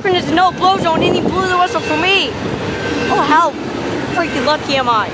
Cochrane is no blow zone and he blew the whistle for me. Oh, how freaking lucky am I?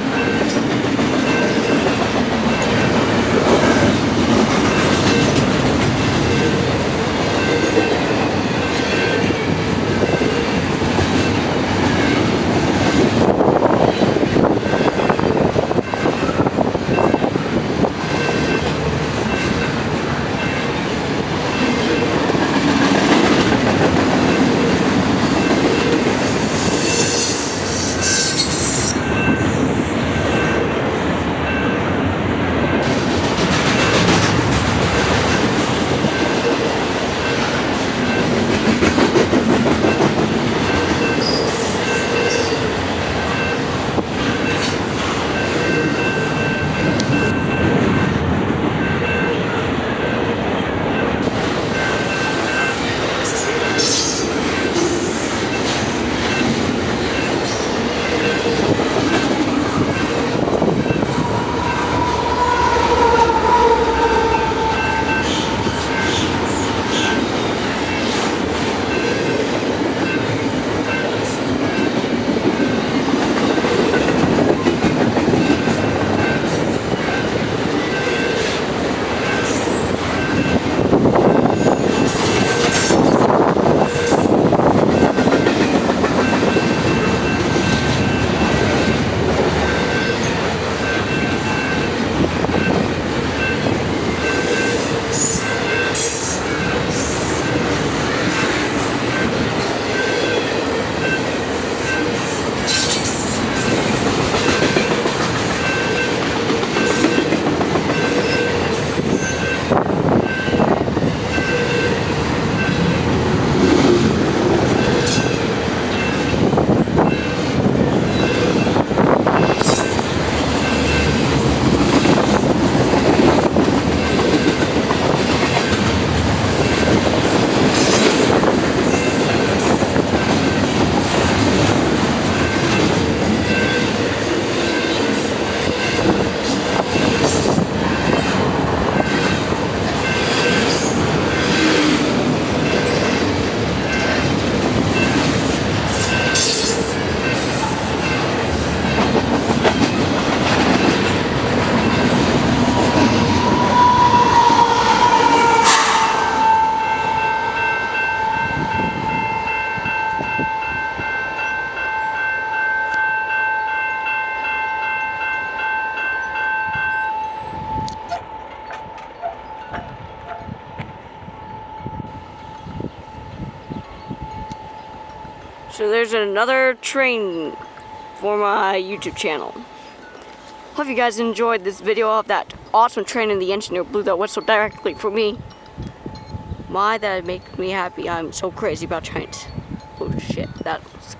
So there's another train for my YouTube channel. Hope you guys enjoyed this video of that awesome train and the engineer blew that whistle directly for me. My, that makes me happy. I'm so crazy about trains. Oh shit, that was